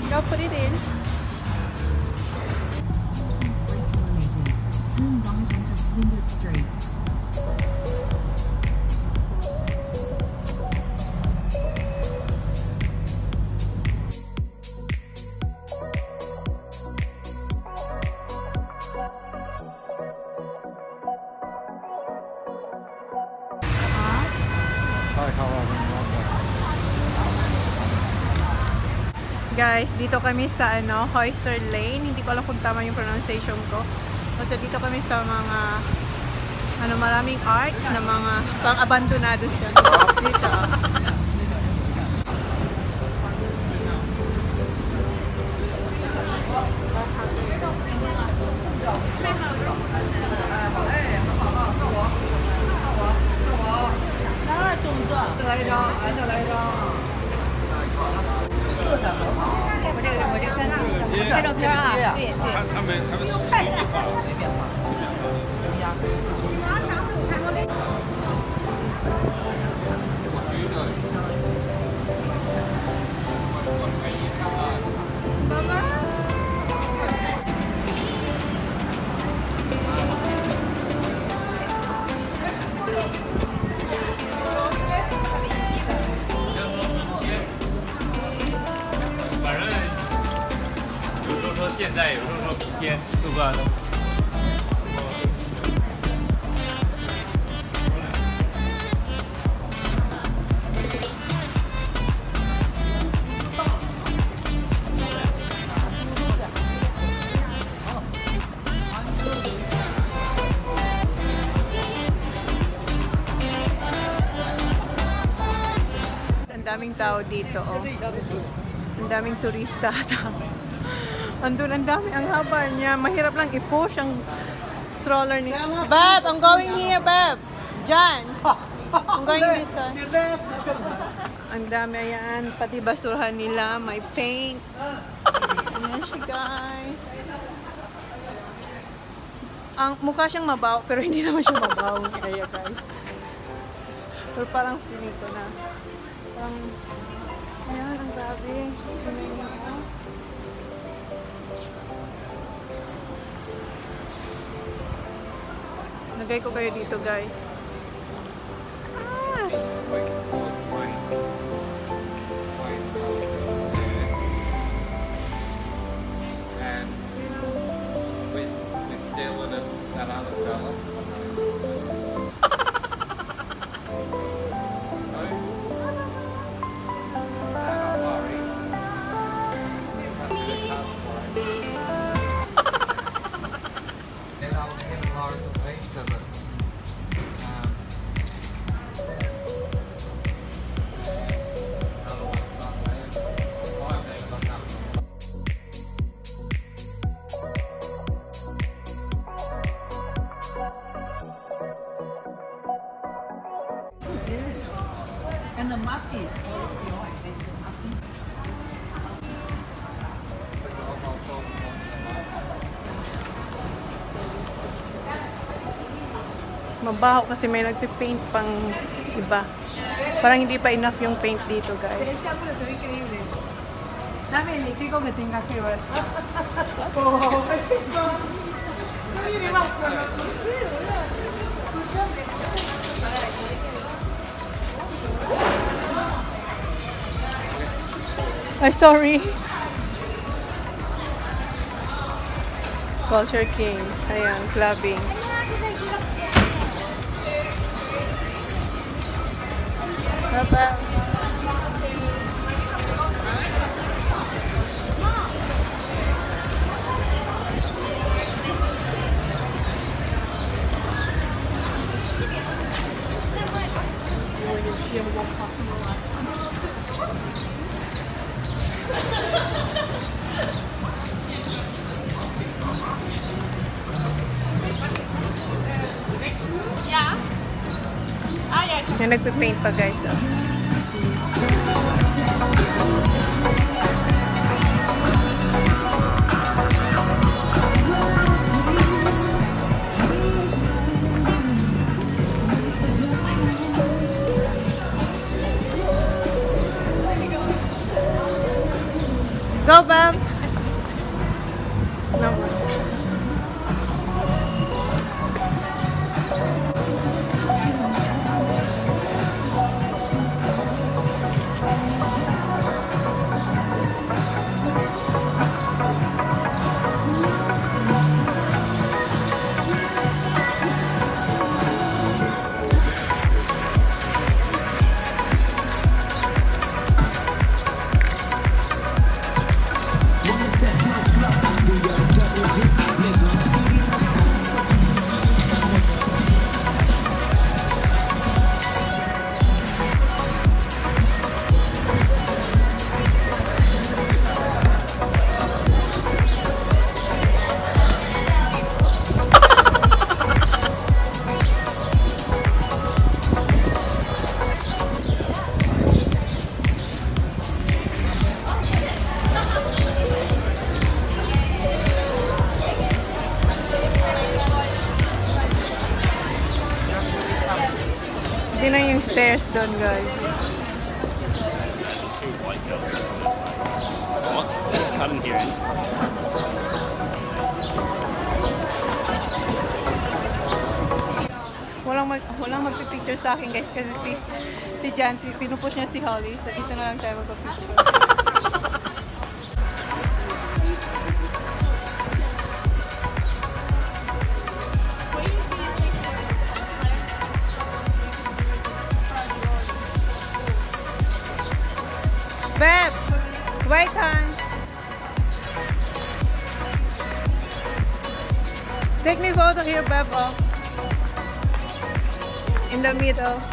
Go put it in. Turn right onto Flinders Street. Guys, dito kami sa Hoyser Lane. Hindi ko alam kung tama yung pronunciation ko. Kasi dito kami sa mga maraming arts na mga pang-abandonado siya. Dito. Ang daming tao dito, oh. Ang daming turista. Andun, ang dami. Ang haba niya. Mahirap lang i-push ang stroller ni... Bab! I'm going here, Bab! Diyan! I'm going this side. Ang dami. Ayan. Pati basurahan nila. May paint. Ayan siya, guys. Ang mukha siyang mabaw, pero hindi naman siya mabaw. Kaya, guys. Pero parang finito na. Parang... Ayan, ang grabe. Lagay ko kayo dito, guys. Ah! And with Dylan and that other fella. And the mati. Mabaho kasi may nagpipaint pang iba. Parang hindi pa enough yung paint dito, guys. Namin, ikaw ka tinggal kayo. Ay, sorry. Culture Kings. Ayan, clubbing. Papa. Yung nagpipaint pa, guys. Oh. Go, Bam! No. Hindi na yung stairs doon, guys. Two white girls. What? I didn't hear it. Walang magpipicture sa akin, guys, kasi si Jan, pinupush niya si Holly. So dito na lang tayo magpipicture. Beb! Right hand! Take me photo here, Beb, oh. In the middle.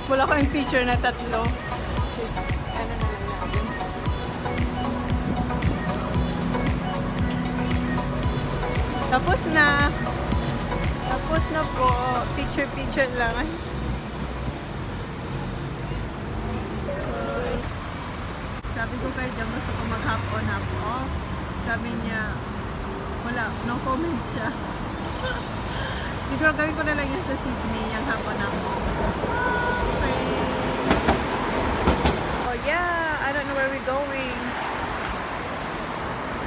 Wala ko yung picture na tatlo. Ano na lang natin. Tapos na. Tapos na po. Picture lang. Sabi ko kay Jam, gusto ko mag-hop-on off. Sabi niya, wala, no comment siya. Siguro gawin ko na lang yun sa Sydney, yung hop-on off. Oh yeah, I don't know where we're going.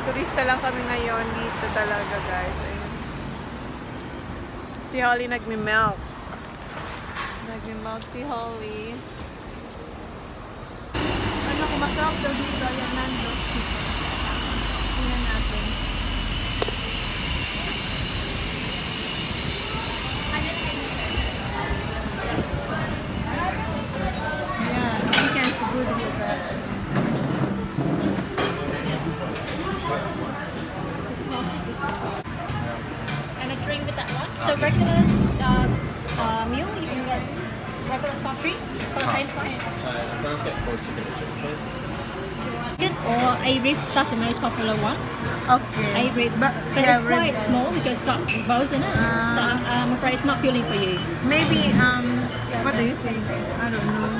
Turista lang kami ngayon dito talaga, guys. Ayun. Si Holly nagmi-melt. Nagmi-melt si Holly. Ano kung masarap daw dito, ayan nando. Tingnan natin. Yeah, chicken's good here. And a drink with that one. So regular meal, you can get regular soft drink for the same price. Let's get 4 chicken dishes, please. Chicken or A-ribs, that's the most popular one. Okay. A-ribs, But- but yeah, it's quite ribs. small because it's got bones in it. So I'm afraid it's not filling for you. Maybe, what do you think? I don't know.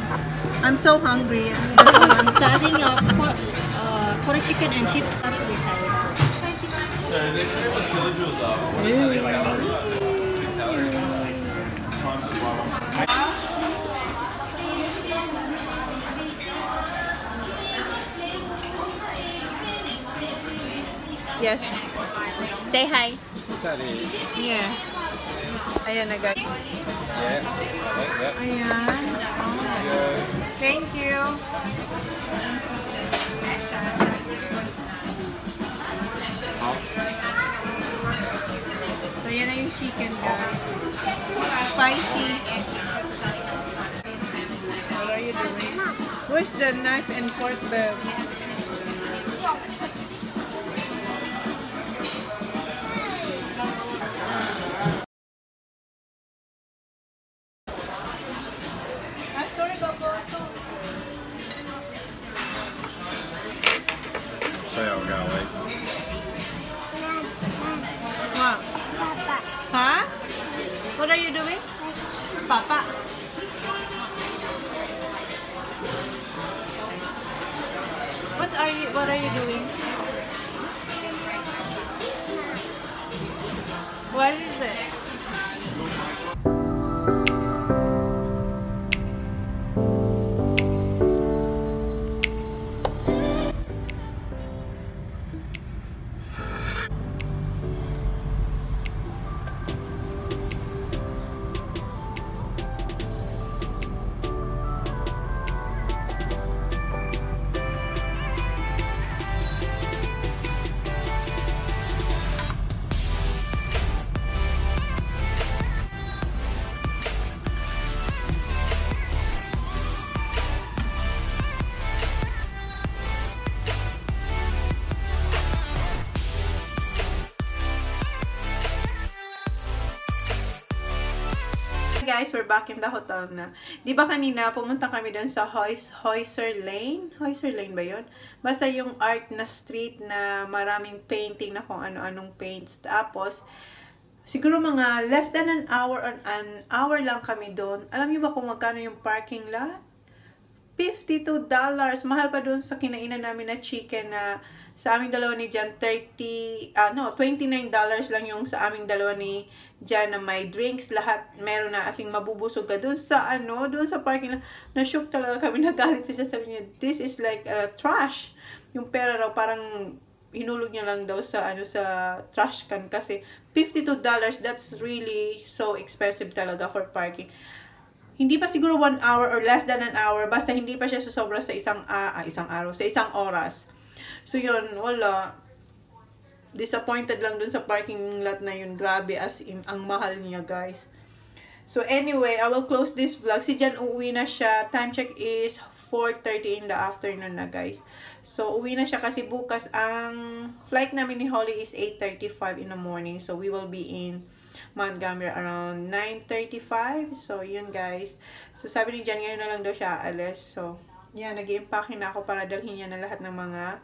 I'm so hungry. So I think quarter chicken and chips, that should be okay. So they say what kilojoules are. What is that? Like calories? Times as well. Yes. Say hi. That is. Yeah. Ayan na, guys. Yeah. Yep. Ayan. Thank you. So, yan na yung chicken, guys. Spicy. What are you doing? Where's the knife and fork, Bev? I'm sorry, Babo. Say I'll go away. What? Huh? What are you doing? Papa. What are you doing? What is it? Guys, we're back in the hotel na. Di ba kanina, pumunta kami doon sa Hoyser Lane? Hoyser Lane ba yun? Basta yung art na street na maraming painting na kung ano-anong paints. Tapos, siguro mga less than an hour lang kami doon. Alam niyo ba kung magkano yung parking lot? $52. Mahal pa doon sa kinainan namin na chicken na sa aming dalawa ni Jan, $29 lang yung sa aming dalawa ni Jan na may drinks, lahat meron na, asing mabubusog ka doon sa doon sa parking lang. Na-shook talaga kami, nagalit siya, sabi niya, this is like trash. Yung pera raw parang hinulog niya lang daw sa sa trash can kasi $52, that's really so expensive talaga for parking. Hindi pa siguro 1 hour or less than an hour, basta hindi pa siya susobra sa isang araw, sa isang oras. So yun, wala. Disappointed lang dun sa parking lot na yun. Grabe, as in, ang mahal niya, guys. So anyway, I will close this vlog. Si Jan uuwi na siya. Time check is 4:30 in the afternoon na, guys. So uwi na siya kasi bukas ang flight namin ni Holly is 8:35 in the morning. So we will be in Montgomery around 9:35. So yun, guys. So sabi ni Jan, ngayon na lang daw siya aalis. So yan, nag-i-impake na ako para dalhin niya na lahat ng mga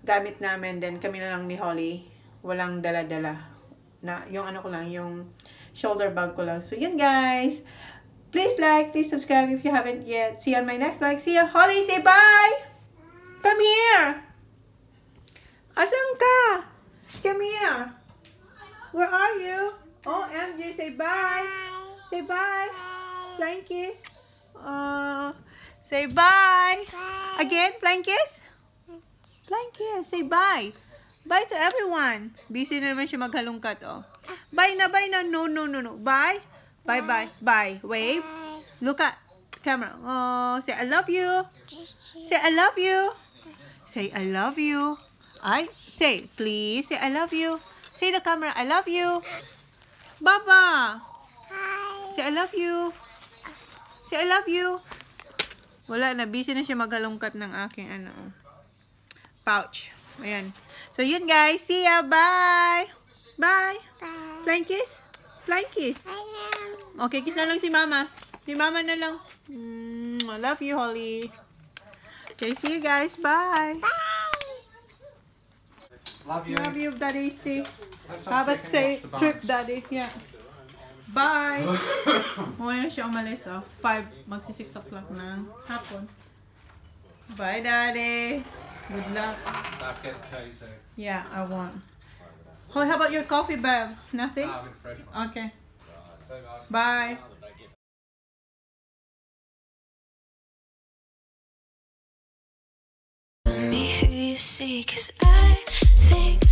gamit namin. Then kami na lang ni Holly. Walang dala-dala. Na, yung ko lang, yung shoulder bag ko lang. So yun, guys. Please like, please subscribe if you haven't yet. See you on my next vlog. See you. Holly, say bye! Come here! Asan ka? Come here. Where are you? OMG, say bye. Say bye. Flying kiss. Say bye. Again, flying kiss. Flying kiss. Say bye. Bye to everyone. Busy na naman siya maghalungkat, oh. Bye na, bye na. No, no, no, no. Bye. Bye, bye. Bye. Wave. Look at camera. Oh, say I love you. Say I love you. Say I love you. Say, please. Say I love you. Say the camera, I love you. Baba. Hi. Say I love you. Say I love you. Wala na. Busy na siya maghalungkat ng aking pouch. Ayan. So, yun, guys. See ya. Bye. Bye. Bye. Flying kiss? Flying kiss? Okay, kiss na lang si mama. Si mama na lang. I love you, Holly. Okay, see you guys. Bye. Bye. Love you. Love you, Daddy. See. Have a safe trip, Daddy. Yeah. Bye. Muna na siya umalis, oh. 5, magsi 6 o'clock ng hapon. Bye, Daddy. Good luck. Yeah, I won't. Oh, how about your coffee, babe? Nothing? Okay. Bye. Me who you see, 'cause I think